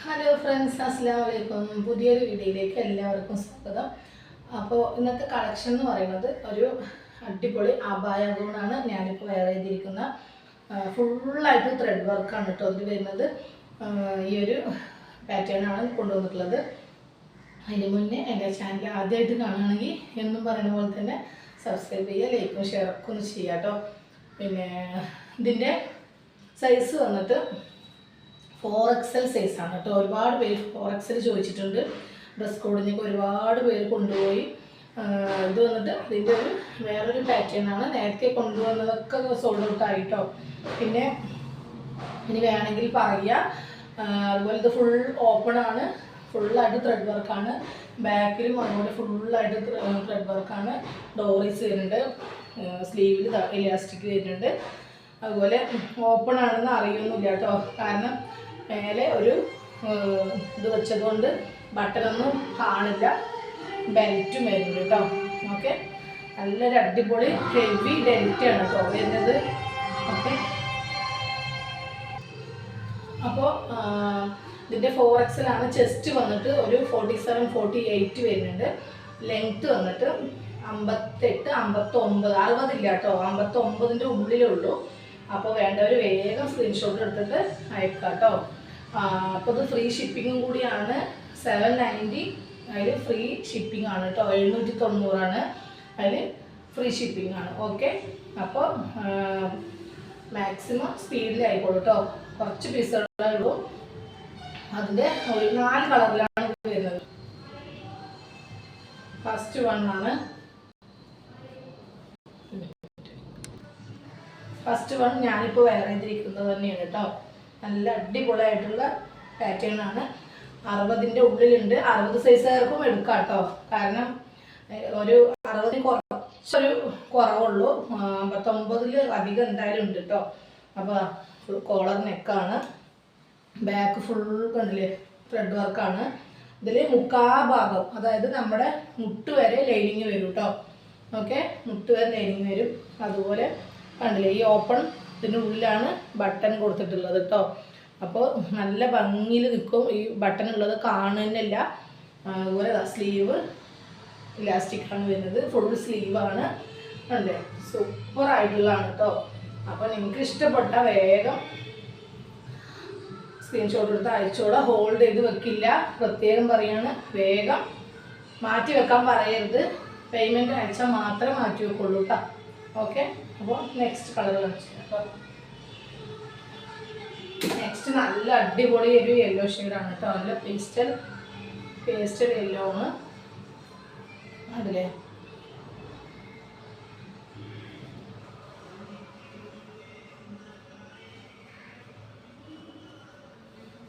Hello friends, അസ്സലാമു അലൈക്കും. പുതിയൊരു വീഡിയോയിലേക്ക് എല്ലാവർക്കും സ്വാഗതം. അപ്പോൾ ഇന്നത്തെ കളക്ഷൻ എന്ന് പറയുന്നത് ഒരു അടിപൊളി അബായ ഗൗണാണ് ഞാനിപ്പോൾ വെയർ ചെയ്തിരിക്കുന്ന. ഫുള്ളായിട്ട് ത്രെഡ് വർക്കാണ് കേട്ടോ അതിൽ വരുന്നത്. ഈ ഒരു പാറ്റേണാണ് കൊണ്ടുവന്നിട്ടുള്ളത്. അതിന് മുന്നേ എൻ്റെ ചാനൽ ആദ്യമായിട്ട് കാണുകയാണെങ്കിൽ എന്നും പറയുന്ന പോലെ തന്നെ സബ്സ്ക്രൈബ് ചെയ്യുക, ലൈക്കും ഷെയറൊക്കെ ഒന്ന് ചെയ്യുക കേട്ടോ. പിന്നെ ഇതിൻ്റെ സൈസ് വന്നിട്ട് 4XL സൈസാണ് കേട്ടോ. ഒരുപാട് പേര് 4XL ചോദിച്ചിട്ടുണ്ട്. ഡ്രസ് കോഡിനൊക്കെ ഒരുപാട് പേര് കൊണ്ടുപോയി. ഇത് വന്നിട്ട് അതിൻ്റെ ഒരു വേറൊരു പാറ്റേണാണ്. നേരത്തെ കൊണ്ടുവന്നതൊക്കെ സോൾഡ് ഔട്ട് ആയിട്ടോ. പിന്നെ ഇനി വേണമെങ്കിൽ പറയുക. അതുപോലെ ഇത് ഫുൾ ഓപ്പൺ ആണ്, ഫുള്ളായിട്ട് ത്രെഡ് വർക്കാണ്. ബാക്കിലും അതുപോലെ ഫുള്ളായിട്ട് ത്രെഡ് വർക്കാണ്. ഡോറീസ് വരുന്നുണ്ട്, സ്ലീവിൽ ഇലാസ്റ്റിക് വരുന്നുണ്ട്. അതുപോലെ ഓപ്പൺ ആണെന്ന് അറിയൊന്നുമില്ല കേട്ടോ, കാരണം മേലെ ഒരു ഇത് വെച്ചതുകൊണ്ട് ബട്ടണൊന്നും കാണില്ല. ബെൽറ്റും വരുന്നുണ്ട് കേട്ടോ. ഓക്കെ, നല്ലൊരു അടിപൊളി ഹെവി ബെൽറ്റാണ് കേട്ടോ വരുന്നത്. ഓക്കെ, അപ്പോൾ ഇതിൻ്റെ 4XL ആണ്. ചെസ്റ്റ് വന്നിട്ട് ഒരു 47-48 വരുന്നുണ്ട്. ലെങ്ത്ത് വന്നിട്ട് 58, 59, 60 ഇല്ല കേട്ടോ, 59ൻ്റെ ഉള്ളിലുള്ളൂ. അപ്പോൾ വേണ്ടവർ വേഗം സ്ക്രീൻഷോട്ട് എടുത്തിട്ട് അയക്കാം കേട്ടോ. അപ്പോൾ ഇത് ഫ്രീ ഷിപ്പിങ്ങും കൂടിയാണ്. 790 അതിൽ ഫ്രീ ഷിപ്പിംഗ് ആണ് കേട്ടോ. 790 അതിൽ ഫ്രീ ഷിപ്പിംഗ് ആണ്. ഓക്കെ, അപ്പോൾ മാക്സിമം സ്പീഡിലായിക്കോളൂ കേട്ടോ. കുറച്ച് പീസുകളേ ഉള്ളൂ. അതിൻ്റെ ഒരു 4 കളറിലാണ് വരുന്നത്. ഫസ്റ്റ് വൺ ആണ്. ഫസ്റ്റ് വൺ ഞാനിപ്പോൾ വെയർ ചെയ്തിരിക്കുന്നത് തന്നെയാണ് കേട്ടോ. നല്ല അടിപൊളിയായിട്ടുള്ള പാറ്റേൺ ആണ്. 60ൻ്റെ ഉള്ളിലുണ്ട്. 60 സൈസുകാർക്കും എടുക്കാം കേട്ടോ, കാരണം ഒരു 60 കുറച്ചൊരു കുറവുള്ളൂ. 59 അധികം എന്തായാലും ഉണ്ട് കേട്ടോ. അപ്പോൾ ഫുൾ കോളർ നെക്കാണ്. ബാക്ക് ഫുൾ കണ്ടില്ലേ ത്രെഡ് വർക്കാണ്. ഇതിൽ മുക്കാ ഭാഗം, അതായത് നമ്മുടെ മുട്ട് വരെ ലൈനിങ് വരും കേട്ടോ. ഓക്കെ, മുട്ട് വരെ ലൈനിങ് വരും. അതുപോലെ കണ്ടില്ലേ ഈ ഓപ്പൺ ഇതിൻ്റെ ഉള്ളിലാണ് ബട്ടൺ കൊടുത്തിട്ടുള്ളത് കേട്ടോ. അപ്പോൾ നല്ല ഭംഗിയിൽ നിൽക്കും. ഈ ബട്ടൺ ഉള്ളത് കാണുന്നില്ല. അതുപോലെ സ്ലീവ് ഇലാസ്റ്റിക്കാണ് വരുന്നത്. ഫുൾ സ്ലീവാണ്. കണ്ടേ, സൂപ്പറായിട്ടുള്ളതാണ് കേട്ടോ. അപ്പോൾ നിങ്ങൾക്ക് ഇഷ്ടപ്പെട്ട വേഗം സ്ക്രീൻഷോട്ട് എടുത്ത് അയച്ചോളാം. ഹോൾഡ് ചെയ്ത് വെക്കില്ല, പ്രത്യേകം പറയാണ്. വേഗം മാറ്റി വെക്കാൻ പറയരുത്. പേയ്മെൻറ്റ് അയച്ചാൽ മാത്രമേ മാറ്റി വെക്കുള്ളൂ കേട്ടോ. ഓക്കെ, അപ്പോൾ നെക്സ്റ്റ് കളർ കാണിച്ചു കേട്ടോ. നെക്സ്റ്റ് നല്ല അടിപൊളി ഒരു യെല്ലോ ഷെയ്ഡാണ് കേട്ടോ. നല്ല പേസ്റ്റൽ യെല്ലോ ആണ് അതിലെ.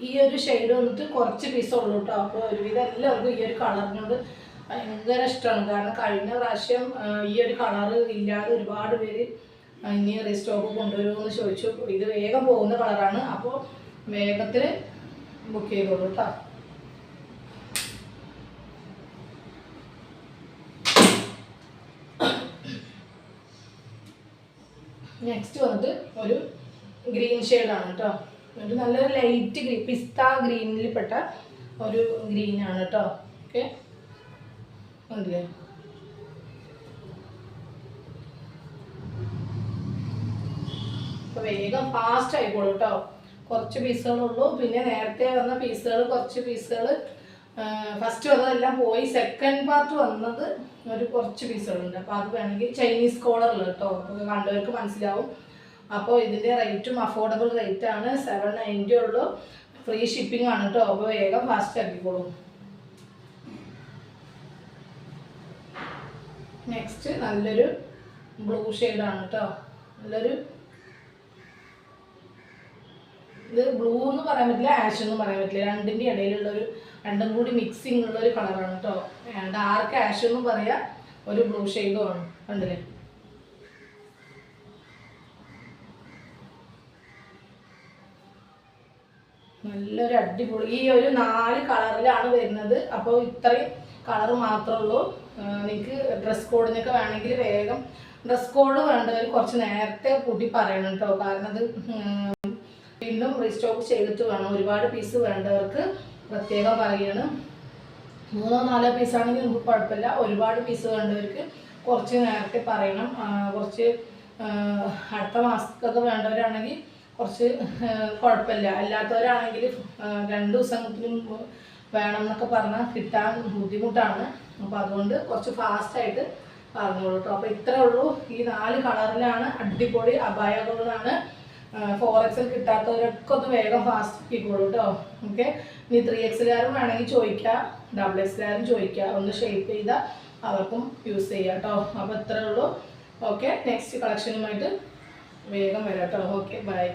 ഈ ഒരു ഷെയ്ഡ് വന്നിട്ട് കുറച്ച് പീസുള്ളൂ കേട്ടോ. അപ്പോൾ ഒരുവിധം എല്ലാവർക്കും ഈ ഒരു കളറിനോട് ഭയങ്കര ഇഷ്ടമാണ്. കാരണം കഴിഞ്ഞ പ്രാവശ്യം ഈ ഒരു കളറ് ഇല്ലാതെ ഒരുപാട് പേര് ഇനി റീസ്റ്റോക്ക് കൊണ്ടുവരുമെന്ന് ചോദിച്ചു. ഇത് വേഗം പോകുന്ന കളറാണ്. അപ്പോൾ വേഗത്തിൽ ബുക്ക് ചെയ്തോളൂ കേട്ടോ. നെക്സ്റ്റ് വന്നിട്ട് ഒരു ഗ്രീൻ ഷെയ്ഡാണ് കേട്ടോ. ഒരു നല്ലൊരു ലൈറ്റ് ഗ്രീൻ, പിസ്ത ഗ്രീനിൽ പെട്ട ഒരു ഗ്രീനാണ് കേട്ടോ. ഓക്കെ, ഉണ്ടല്ലേ. അപ്പോൾ വേഗം ഫാസ്റ്റ് ആയിക്കോളൂ കേട്ടോ. കുറച്ച് പീസുകളുള്ളൂ. പിന്നെ നേരത്തെ വന്ന പീസുകൾ കുറച്ച് പീസുകൾ ഫസ്റ്റ് വന്നതെല്ലാം പോയി. സെക്കൻഡ് പാർട്ട് വന്നത് ഒരു കുറച്ച് പീസുകളുണ്ട്. അപ്പോൾ അത് വേണമെങ്കിൽ ചൈനീസ് കോളറുള്ള കേട്ടോ. അപ്പോൾ കണ്ടവർക്ക് മനസ്സിലാവും. അപ്പോൾ ഇതിൻ്റെ റേറ്റും അഫോർഡബിൾ റേറ്റാണ്. 790 ഉള്ളൂ. ഫ്രീ ഷിപ്പിംഗ് ആണ് കേട്ടോ. അപ്പോൾ വേഗം ഫാസ്റ്റ് ആക്കിക്കോളൂ. നെക്സ്റ്റ് നല്ലൊരു ബ്ലൂ ഷെയ്ഡാണ് കേട്ടോ. നല്ലൊരു, ഇത് ബ്ലൂ എന്ന് പറയാൻ പറ്റില്ല, ആഷ് എന്ന് പറയാൻ പറ്റില്ല. രണ്ടിൻ്റെ ഇടയിലുള്ളൊരു, രണ്ടും കൂടി മിക്സിങ് ഉള്ളൊരു കളറാണ് കേട്ടോ. ഡാർക്ക് ആഷ് എന്നും പറയാം, ഒരു ബ്ലൂ ഷെയ്ഡും ആണ്. കണ്ടില്ലേ, നല്ലൊരു അടിപൊളി. ഈ ഒരു 4 കളറിലാണ് വരുന്നത്. അപ്പോൾ ഇത്രയും കളർ മാത്രമേ ഉള്ളൂ. നിങ്ങൾക്ക് ഡ്രസ് കോഡിനൊക്കെ വേണമെങ്കിൽ വേഗം ഡ്രസ് കോഡ് വേണ്ടവർ കുറച്ച് നേരത്തെ കൂട്ടി പറയണം കേട്ടോ. കാരണം അത് വീണ്ടും റീസ്റ്റോക്ക് ചെയ്തിട്ട് വേണം. ഒരുപാട് പീസ് വേണ്ടവർക്ക് പ്രത്യേകം പറയണം. 3-4 പീസാണെങ്കിൽ നമുക്ക് കുഴപ്പമില്ല. ഒരുപാട് പീസ് വേണ്ടവർക്ക് കുറച്ച് നേരത്തെ പറയണം. കുറച്ച് അടുത്ത മാസത്തൊക്കെ വേണ്ടവരാണെങ്കിൽ കുറച്ച് കുഴപ്പമില്ല. അല്ലാത്തവരാണെങ്കിൽ 2 ദിവസത്തിനും വേണം എന്നൊക്കെ പറഞ്ഞാൽ കിട്ടാൻ ബുദ്ധിമുട്ടാണ്. അപ്പോൾ അതുകൊണ്ട് കുറച്ച് ഫാസ്റ്റായിട്ട് പറഞ്ഞോളൂ കേട്ടോ. അപ്പോൾ ഇത്രേ ഉള്ളൂ. ഈ 4 കളറിലാണ് അടിപൊളി അബായ ഗൗണാണ്. 4XL കിട്ടാത്തവരൊക്കെ ഒന്ന് വേഗം ഫാസ്റ്റ് ആക്കിക്കോളൂ കേട്ടോ. ഓക്കെ. ഇനി 3XLകാരും വേണമെങ്കിൽ ചോദിക്കുക, XXLകാരും ചോദിക്കുക. ഒന്ന് ഷേപ്പ് ചെയ്താൽ അവർക്കും യൂസ് ചെയ്യാം കേട്ടോ. അപ്പോൾ ഇത്രേ ഉള്ളൂ. ഓക്കെ, നെക്സ്റ്റ് കളക്ഷനുമായിട്ട് വേഗം വരാം കേട്ടോ. Okay, by.